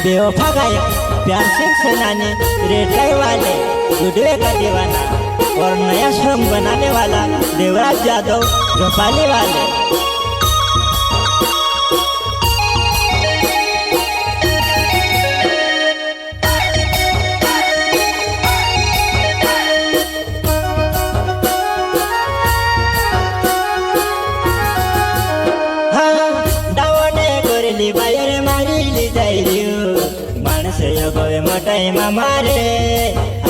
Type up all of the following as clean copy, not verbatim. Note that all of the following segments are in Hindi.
बेवफा गायक प्यार सिंह सेनानी, रेटाई वाले गुडवे का दीवाना और नया सॉन्ग बनाने वाला देवराज यादव भोपाली वाले। बायर मारिली जाइलियो माणस योगवे मोटाई मारे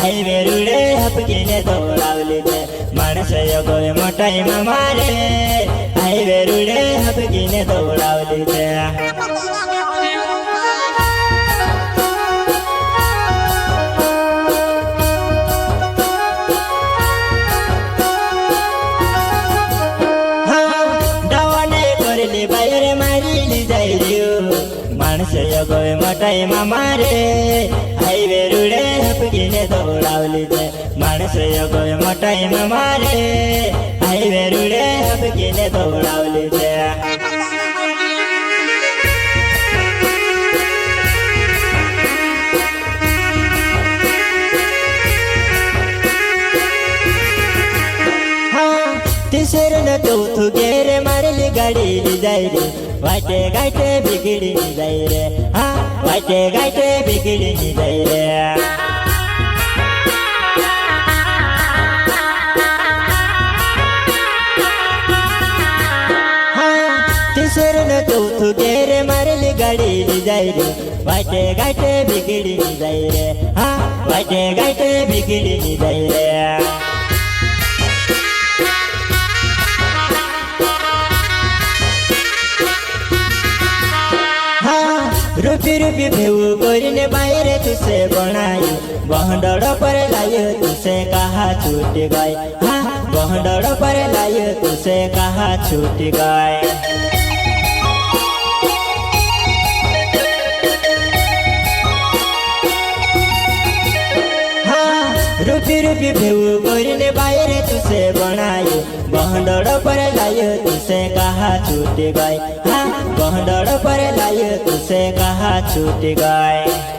हायवे रुडे हपकीने दौडावली ते माणस योगवे मोटाई मारे हायवे रुडे हपकीने दौडावली ते। बायर मारिली जाइलियो माणस योगवे मोटाई मारे हायवे रुडे हपकीने दौडावली ते माणस योगवे मोटाई मारे हायवे रुडे हपकीने दौडावली ते। तिसरन चौथु गेर मारली गाडी जाई रे वाटे गाटे बिगडी जाई रे हा वाटे गाटे बिगडी जाई रे। तिसरन चौथु गेर मारली गाडी जाई रे वाटे गाटे बिगडी जाई रे हा वाटे गाटे बिगडी जाई रे। रूपी रूपी भेऊ गोरीने बाहर तुसे बनाई बहडड़ पर लाय तुसे कहा छूट गए हाँ बहडड़ पर लाय तुसे कहा छूट गए। रूपी रूपी भेऊ गोरीने बाहर तुसे बनाई बहडड़ पर लाय तुसे कहा छूट गए हाँ बहडड़ पर लाय तुसे कहा छूट गए।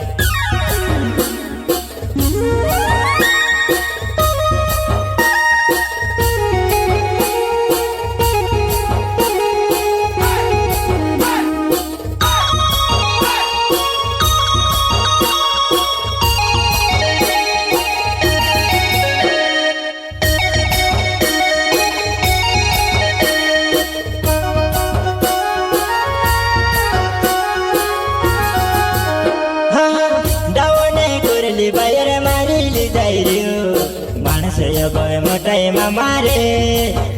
बायर मारिली जाइलियो माणस योगवे मोटाई मारे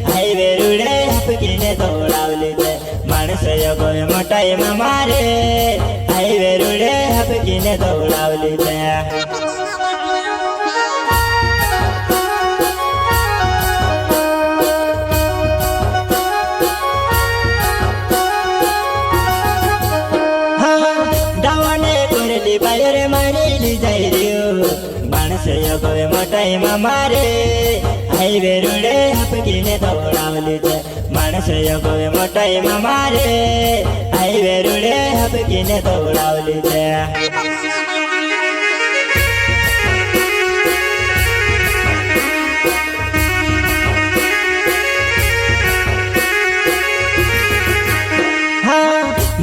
हायवे रुडे हपकीने दौडावली ते माणस योगवे मोटाई मारे हायवे रुडे हपकीने दौडावली ते। बायर मारिली जाइलियो माणस योगवे मोटाई मारे हायवे रुडे हपकीने दौडावली ते माणस योगवे मोटाई मारे हायवे रुडे हपकीने दौडावली ते।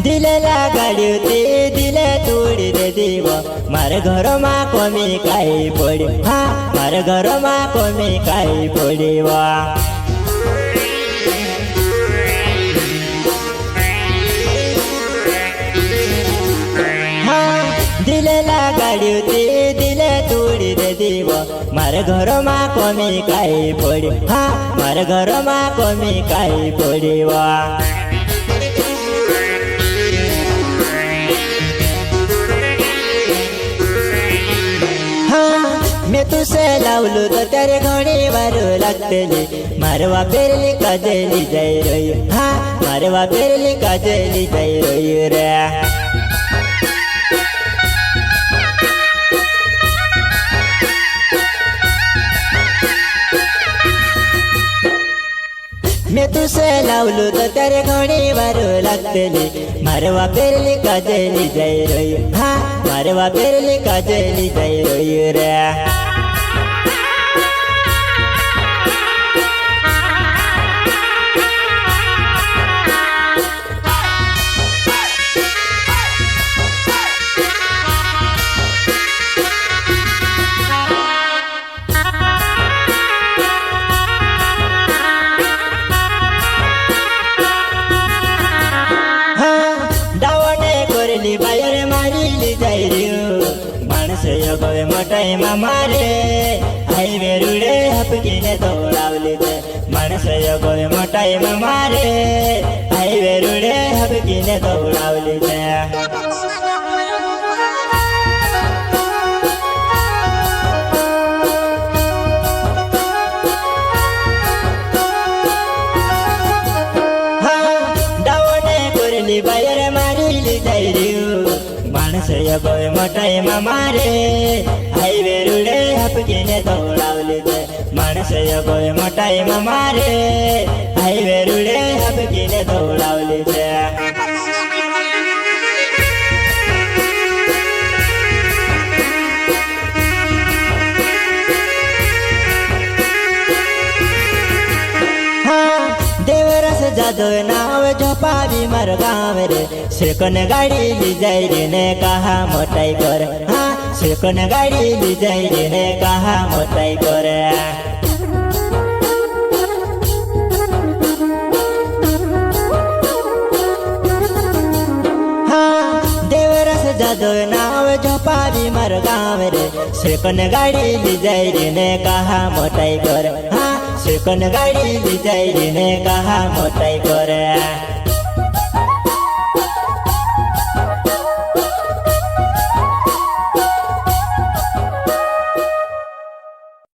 दिलेला गाडी ते दिले तोडी दे देव मारे घर मा कमी काई पड़ी हाँ मारे घर मा कमी काई पड़ी वा। दिलेला गाडी ते दिले तोडी दे देव मारे घर मा कमी काई पड़ी हाँ मारे घर मा कमी काई पड़ी वा। मैं तुसे लावलो तो तेरे घोड़ी मारू लगतली मारवा पेरली काजली जाई रही हाँ मारवा पेरली काजली जाई रही रे। मैं तुसे लावलो तर त्यारे घडी वारू लागतली मारवा पेरली काजली जाई रोई हा मारवा पेरली काजली जाई रोई रे बायर मारिली जायरियो माणस योगवे मोठाई मारे हायवे रुडे हपकीने दौडावली ते माणस योगवे मोठाई मारे हायवे रुडे हपकीने दौडावली ते बायर मारिली जायरियो माणस योगवे मोठाई मारे हायवे रुडे हपकीने दौडावली ते माणस योगवे मोठाई मारे हायवे रुडे हपकीने दौडावली ते देवरस जादव नाव झोपावी मर गाव रे शेकन गाडी ली जाई रे ने कहा मोटाई कर हा शेकन गाडी ली जाई रे ने कहा मोटाई कर देवरस जादव नाव झोपावी मर गाव रे शेकन गाडी ली जाई रे ने कहा मोटाई कर हा शेकन गाडी ली जाई रे ने कहा मोटाई कर